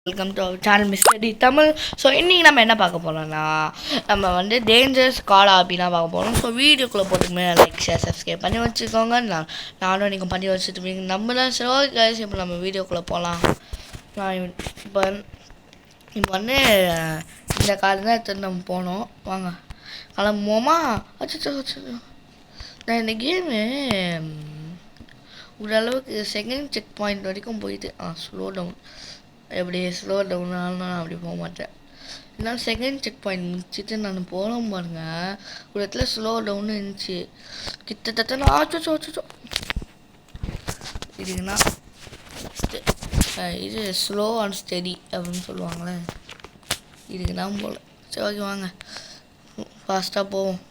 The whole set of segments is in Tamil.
Welcome to our channel mister T Tamil. So இன்றைக்கி நம்ம என்ன பார்க்க போகிறோம்னா நம்ம வந்து டேஞ்சரஸ் கார்டு அப்படின்னா பார்க்க போகிறோம். ஸோ வீடியோக்குள்ளே போட்டுக்குமே லைக் ஷேர் சப்ஸ்கிரைப் பண்ணி வச்சுக்கோங்க. நானும் நீங்கள் பண்ணி வச்சுட்டு நம்ம தான் சரி ஓகே கைஸ். இப்போ நம்ம வீடியோக்குள்ளே போகலாம். நான் இப்போ இப்போ வந்து இந்த கார்டு தான் எடுத்துகிட்டு நம்ம போனோம். வாங்க கிளம்புவோமா? அச்சோ நான் இந்த கேமு ஓரளவுக்கு செகண்ட் செக் பாயிண்ட் வரைக்கும் போயிட்டு ஸ்லோ டவுன் எப்படி ஸ்லோ டவுனாலும் நான் அப்படி போக மாட்டேன். இருந்தாலும் செகண்ட் செக் பாயிண்ட் முடிச்சுட்டு நான் போகிறோம் பாருங்க. ஒரு இடத்துல ஸ்லோ டவுன்னு இருந்துச்சு. கிட்டத்தட்ட நான் ஆச்சோ இதுக்குன்னா இது ஸ்லோ அண்ட் ஸ்டெடி அப்படின்னு சொல்லுவாங்களே, இதுக்கு தான் போகல. சரி ஓகே வாங்க ஃபாஸ்ட்டாக போவோம்.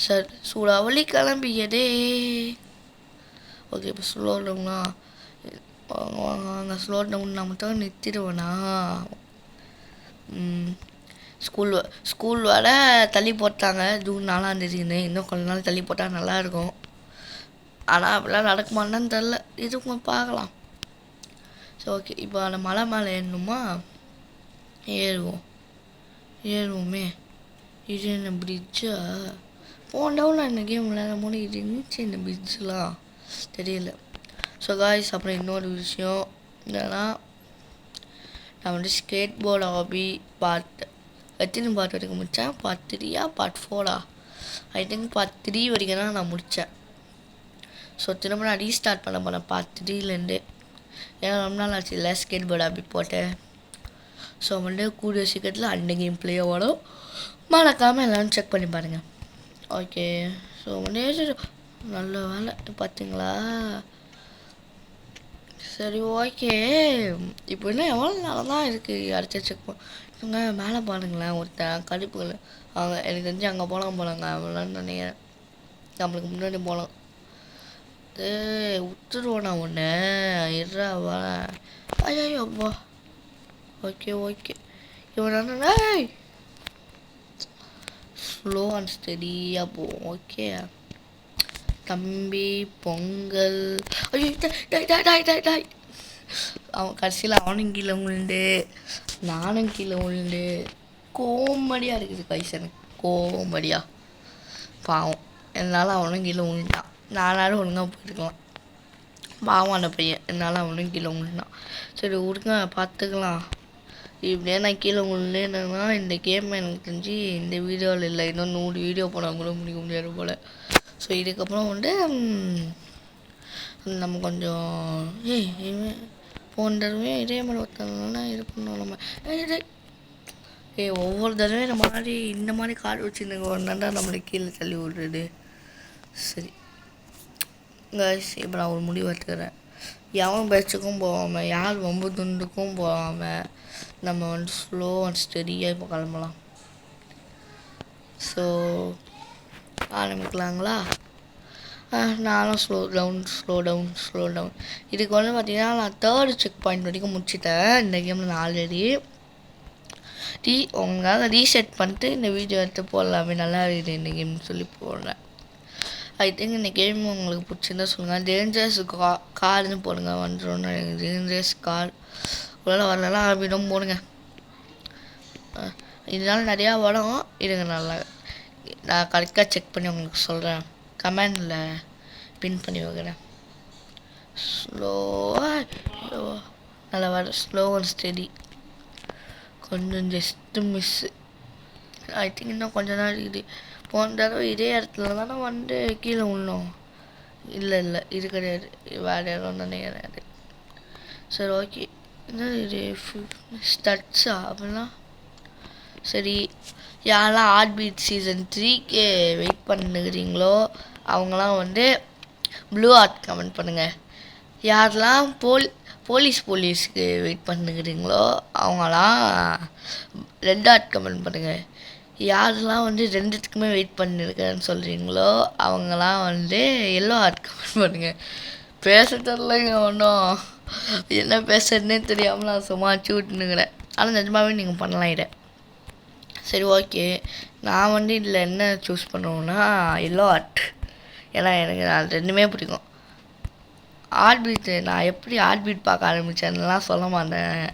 சார் சூடாவளி கிளம்பியதே. ஓகே இப்போ ஸ்லோ டவுனா வாங்க ஸ்லோ டவுன் நான் மட்டும் நிறுத்திடுவேண்ணா. ஸ்கூல் வர தள்ளி போட்டாங்க ஜூன் 4ஆம் தேதின்னு. இன்னும் கொஞ்ச நாள் தள்ளி போட்டால் நல்லாயிருக்கும். ஆனால் அப்படிலாம் நடக்குமான்னு தெரில. இதுக்கு பார்க்கலாம். ஸோ ஓகே இப்போ அந்த மலை மேலே ஏறணுமா? ஏறுவோமே. இது என்ன பிரிட்ஜா? போண்டவுன் என்ன கேம் விளையாடும் போது இது இருந்துச்சு இந்த பிரிட்ஜெலாம் தெரியல. ஸோ காய்ஸ் அப்புறம் இன்னொரு விஷயம் என்னன்னா, நான் வந்து ஸ்கேட் போர்டு ஹாபி எத்தனை பார்ட் வரைக்கும் முடித்தேன்? Part 3 part 4 I think part 3 வரைக்கும் தான் நான் முடித்தேன். ஸோ திரும்ப நான் ரீஸ்டார்ட் பண்ண போனேன் பார்ட் 3லேருந்து. ஏன்னா ரொம்ப நாள் ஆச்சு இல்லை ஸ்கேட் போர்டு ஹாபி போட்டேன். ஸோ வந்து கூடிய சீக்கிரத்தில் அந்த கேம் பிளேயோ வரும். மறக்காமல் எல்லோரும் செக் பண்ணி பாருங்கள். ஓகே ஸோ வந்து நல்ல வேலை பார்த்தீங்களா? சரி ஓகே இப்போ இன்னும் எவ்வளோ நாள் தான் இருக்குது அடுத்த செக் பண்ணுங்க. மேலே பாருங்களேன் ஒருத்தன் கடுப்புகள். அவங்க எனக்கு தெரிஞ்சு அங்கே போகலாங்க அவ்வளோன்னு நினைக்கிறேன். நம்மளுக்கு முன்னாடி போகலாம். விட்டுருவோண்ணா ஒன்று இருறா வா. ஐயோ அப்பா. ஓகே இவன் ஸ்லோ அண்ட் ஸ்டெடியாக போவோம். ஓகே தம்பி பொங்கல். ஐயோ டாய். அவன் கடைசியில் அவனும் கீழே உண்டு நானும் கீழே உண்டு. கோமடியாக இருக்குது கைஸ், எனக்கு கோமடியாக. பாவம் என்னால் அவனும் கீழே உண்டுட்டான். நானாலும் ஒழுங்காக போயிருக்கலாம். பாவம் அந்த பையன் என்னால் அவனும் கீழே உண்டுட்டான். சரி விடுங்க பார்த்துக்கலாம். இப்படியே நான் கீழே உண்டுன்னா இந்த கேம் எனக்கு தெரிஞ்சு இந்த வீடியோவில் இல்லை, இன்னும் 100 வீடியோ போனால் கூட முடிக்க முடியாது போல். ஸோ இதுக்கப்புறம் வந்து நம்ம கொஞ்சம் போன தடவை இதே மாதிரி ஒருத்தவங்கன்னா இது பண்ணோம் நம்ம. ஒவ்வொரு தடவையும் இந்த மாதிரி கார்டு வச்சுருந்தேங்க ஒன்றாண்டா நம்மளை கீழே தள்ளி விடுறது. சரி கைஸ் இப்போ நான் ஒரு முடிவு எடுத்துக்கிறேன். எவன் பேச்சுக்கும் போகாமல் யார் ரொம்ப துண்டுக்கும் போகாமல் நம்ம வந்து ஸ்லோ அண்ட் ஸ்டெடியாக இப்போ கிளம்பலாம். ஸோ ஆரம்பிக்கலாங்களா? நானும் ஸ்லோ டவுன். இதுக்கு வந்து பார்த்திங்கன்னா நான் 3rd செக் பாயிண்ட் வரைக்கும் முடிச்சிட்டேன் இந்த கேமில். நான் ஆல்ரெடி உங்களால் ரீசெட் பண்ணிட்டு இந்த வீடியோ எடுத்து போடலாமே, நல்லா இருக்குது இந்த கேம்னு சொல்லி போடுறேன். ஐ திங்க் இந்த கேம் உங்களுக்கு பிடிச்சிருந்தா சொல்லுங்கள். டேஞ்சரஸ் கார்டுன்னு போடுங்க வந்துடும். எனக்கு டேஞ்சரஸ் கார் உங்களால் வரலாம் அப்படின்னும் போடுங்க. இதனால் நிறையா வரும். இதுங்க நல்லா நான் கரெக்டாக செக் பண்ணி உங்களுக்கு சொல்கிறேன். கமெண்டில் பின் பண்ணி வைக்கிறேன். ஸ்லோவாக நல்லா வர ஸ்லோ அண்ட் ஸ்டெடி. கொஞ்சம் ஜஸ்ட்டு மிஸ்ஸு. ஐ திங்க் இன்னும் கொஞ்சம் தான் இருக்குது. போன தடவை இதே இடத்துல தானே வந்து கீழே விழணும். இல்லை இது கிடையாது, வேறு இடம் நினைக்கிறாரு. சரி ஓகே என்ன இது ஸ்டட்ஸா அப்படின்னா? சரி யாரெல்லாம் ஹார்ட் பீட் சீசன் 3க்கு வெயிட் பண்ணுகிறீங்களோ அவங்களாம் வந்து ப்ளூ ஹார்ட் கமெண்ட் பண்ணுங்கள். யாரெல்லாம் போலீஸ்க்கு வெயிட் பண்ணுகிறீங்களோ அவங்களாம் ரெட் ஹார்ட் கமெண்ட் பண்ணுங்கள். யாரெல்லாம் வந்து 2த்துக்குமே வெயிட் பண்ணியிருக்கேன்னு சொல்கிறீங்களோ அவங்களாம் வந்து எல்லோ ஹார்ட் கமெண்ட் பண்ணுங்கள். பேச தெரிலங்க ஒன்றும், என்ன பேசுறதுன்னே தெரியாமல் நான் சும்மா விட்டுனுக்கிறேன். ஆனால் நிஜமாகவே நீங்கள் பண்ணலாம் இதை. சரி ஓகே நான் வந்து இதில் என்ன சூஸ் பண்ணுவேன்னா எல்லோ ஹார்ட். ஏன்னா எனக்கு அது ரெண்டுமே பிடிக்கும். ஹார்ட் பீட்டு நான் எப்படி ஹார்ட் பீட் பார்க்க ஆரம்பித்தேன்லாம் சொல்ல மாட்டேன்.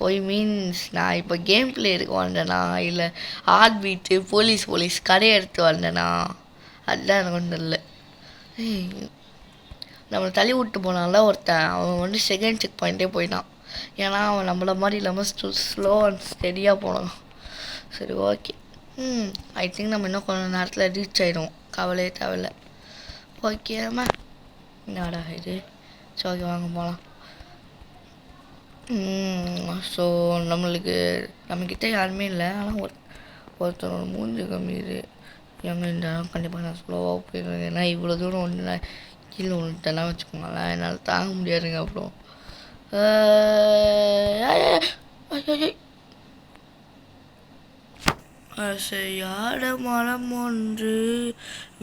ஒய் மீன்ஸ் நான் இப்போ கேம் பிளே எடுக்க வந்தேனா இல்லை ஹார்ட் பீட்டு போலீஸ் கடையை எடுத்து வந்தேனா அதுதான் எனக்கு ஒன்றும் இல்லை. நம்மளை தள்ளி விட்டு போனால ஒருத்தன் அவன் வந்து செகண்ட் செக் பாயிண்ட்டே போயிட்டான். ஏன்னா அவன் நம்மள மாதிரி இல்லாமல் ஸ்லோ அண்ட் ஸ்டெடியாக போனான். சரி ஓகே. ஐ திங்க் நம்ம இன்னும் கொஞ்சம் நேரத்தில் ரீச் ஆகிடும், கவலையே தேவையில்லை. ஓகேம்மா என்னடா இது. சரி ஓகே வாங்க போகலாம். ஸோ நம்மக்கிட்ட யாருமே இல்லை. ஆனால் ஒருத்தரோட மூஞ்சி கம்மிது எங்கே இந்த கண்டிப்பாக நான் ஸ்லோவாக போயிடுவேன். ஏன்னா இவ்வளோ தூரம் ஒன்று நான் கீழே ஒன்றுட்டெல்லாம் வச்சுக்கோங்களேன், என்னால் தாங்க முடியாதுங்க. அப்புறம் அசையாட மரம் ஒன்று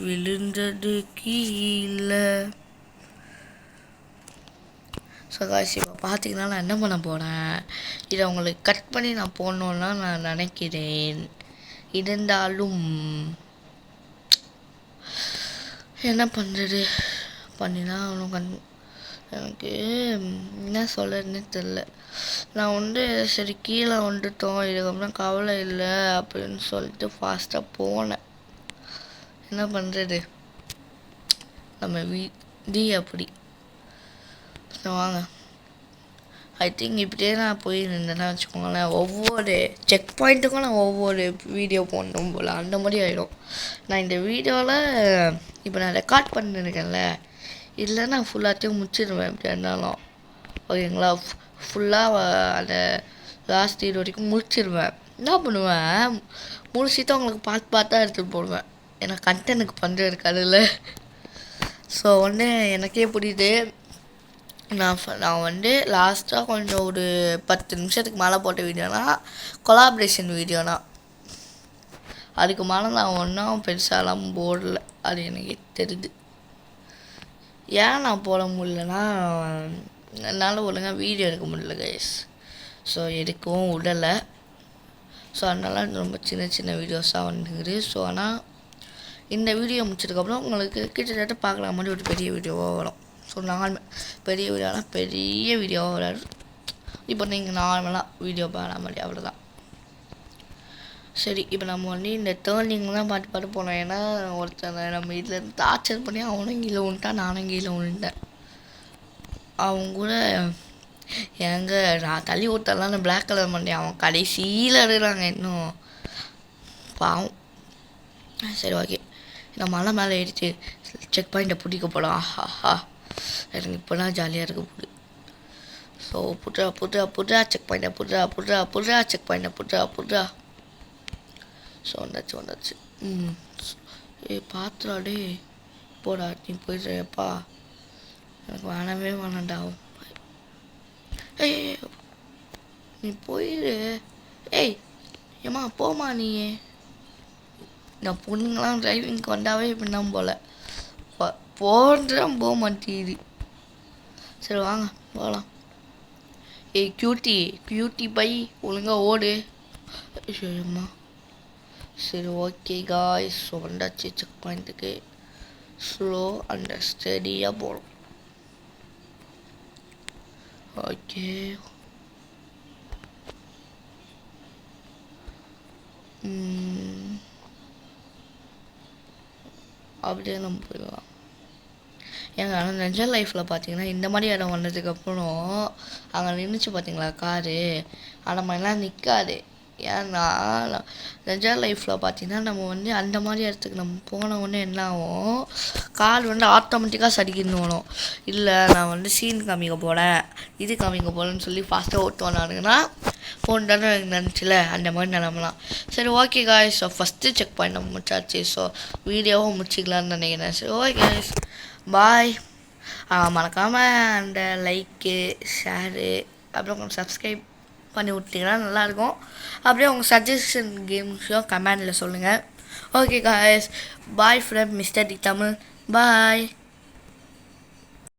விழுந்தது கீழே. ஸோ காய்ஸ் இப்போ பார்த்தீங்கன்னா நான் என்ன பண்ண போகிறேன், இதை உங்களுக்கு கட் பண்ணி நான் போடணுன்னா நான் நினைக்கிறேன். இருந்தாலும் என்ன பண்ணுறது, பண்ணினா அவனும் எனக்கு என்ன சொல்கிறதுன்னு தெரில. நான் வந்து சரி கீழே வந்துட்டோம், இதுக்கப்புறம் கவலை இல்லை அப்படின்னு சொல்லிட்டு ஃபாஸ்ட்டாக போனேன். என்ன பண்ணுறது, நம்ம விதி அப்படி. வாங்க, ஐ திங்க் இப்படியே நான் போய் நின்றேன்னா வச்சுக்கோங்களேன், ஒவ்வொரு செக் பாயிண்ட்டுக்கும் நான் ஒவ்வொரு வீடியோ போடணும் போல் அந்த மாதிரி ஆகிடும். நான் இந்த வீடியோவில் இப்போ நான் ரெக்கார்ட் பண்ணிருக்கேன்ல, இதில் நான் ஃபுல்லாத்தையும் முடிச்சிடுவேன் எப்படி இருந்தாலும். ஓகேங்களா, ஃபுல்லாக அந்த லாஸ்ட் இது வரைக்கும் முடிச்சிடுவேன். என்ன பண்ணுவேன், முடிச்சுட்டு அவங்களுக்கு பார்த்து எடுத்துகிட்டு போடுவேன். ஏன்னா கண்டென்ட்டுக்கு பண்ணுறது இருக்காதுல்ல. ஸோ வந்து எனக்கே புரியுது. நான் வந்து லாஸ்ட்டாக கொஞ்சம் ஒரு 10 நிமிஷத்துக்கு மேலே போட்ட வீடியோனா கொலாபரேஷன் வீடியோனா, அதுக்கு மேலே நான் ஒன்றும் பெருசாலாம் போடல. அது எனக்கு தெரியுது. ஏன் நான் போட முடியலன்னா என்னால் ஒழுங்காக வீடியோ எடுக்க முடியல கைஸ். ஸோ எடுக்கவும் விடலை. ஸோ அதனால ரொம்ப சின்ன வீடியோஸாக வந்துக்குது. ஸோ ஆனால் இந்த வீடியோ முடிச்சதுக்கப்புறம் உங்களுக்கு கிட்டத்தட்ட பார்க்குற மாதிரி ஒரு பெரிய வீடியோவாக வரும். ஸோ பெரிய வீடியோலாம் பெரிய வீடியோவாக வராது. இப்போ நீங்கள் நார்மலாக வீடியோ பார்க்குற மாதிரி அவ்வளோதான். சரி இப்போ நம்ம வந்து இந்த டேர்னிங்லாம் பார்த்து போனோம். ஏன்னா ஒருத்தனை நம்ம வீட்டில் டார்ச்சர் பண்ணி அவனும் கீழே விழுந்துட்டான், நானும் கீழே விழுந்தேன். அவங்க கூட எங்கே நான் தள்ளி விட்டலாம் பிளாக் கலர் பண்ணி அவன் கடைசியில் இருக்கிறாங்க இன்னும் பாவம். சரி ஓகே, இந்த மலை மேலே ஏறிட்டு செக் பாயிண்ட்டை பிடிக்க போகலாம். ஆஹா எனக்கு இப்போலாம் ஜாலியாக இருக்க போகுது. ஸோ புட்ரா செக் பாயிண்ட்டை புட்ரா செக் பாயிண்ட்டை புட்ரா. ஸோ வந்தாச்சு. பார்த்துடாடே போடா, நீ போயிடுறப்பா, எனக்கு வேணாண்டா. ஏய் நீ போயிடு. ஏய் ஏம்மா போமா நீ. நான் பொண்ணுங்களாம் டிரைவிங்க்கு வந்தாவே இப்படிதான் போல் போன்றேன், போக மாட்டேங்குது. சரி வாங்க போகலாம். ஏய் கியூட்டி பை ஒழுங்காக ஓடு. சரிம்மா. சரி ஓகே காய்ஸ், ஸோ வந்தாச்சு செக் பாயிண்ட்டுக்கு. ஸ்லோ அண்ட் ஸ்டெடியாக போகணும். ஓகே அப்படியே நம்ம போயிடலாம். ஏங்க ஆனால் நிஜ லைஃப்பில் பார்த்தீங்கன்னா இந்த மாதிரி இடம் வந்ததுக்கப்புறம் அங்கே நின்றுச்சு பார்த்தீங்களா காரு, அந்த மாதிரிலாம் நிற்காது. ஏன்னா நிஜ லைஃப்பில் பார்த்தீங்கன்னா நம்ம வந்து அந்த மாதிரி இடத்துக்கு நம்ம போன உடனே என்ன ஆகும், கார் வந்து ஆட்டோமேட்டிக்காக சடிக்கின்னு ஓடும். இல்லை நான் வந்து சீன் காமிக்க போகிறேன், இது காமிக்க போகிறேன்னு சொல்லி ஃபாஸ்ட்டாக ஓட்டுவானானுங்கன்னா ஃபோன் தானே நினச்சில அந்த மாதிரி நிலமலாம். சரி okay guys, so first check point நம்ம முடிச்சாச்சு. ஸோ வீடியோவும் முடிச்சிக்கலான்னு நினைக்கிறேன். சரி ஓகே காய்ஸ், பாய். மறக்காமல் அந்த லைக்கு ஷேரு அப்புறம் கொஞ்சம் சப்ஸ்கிரைப் பண்ணி விட்டிங்கன்னா நல்லாயிருக்கும். அப்படியே உங்கள் சஜஷன் கேம்ஸும் கமெண்டில் சொல்லுங்கள். Okay guys, bye from mister T Tamil. Bye.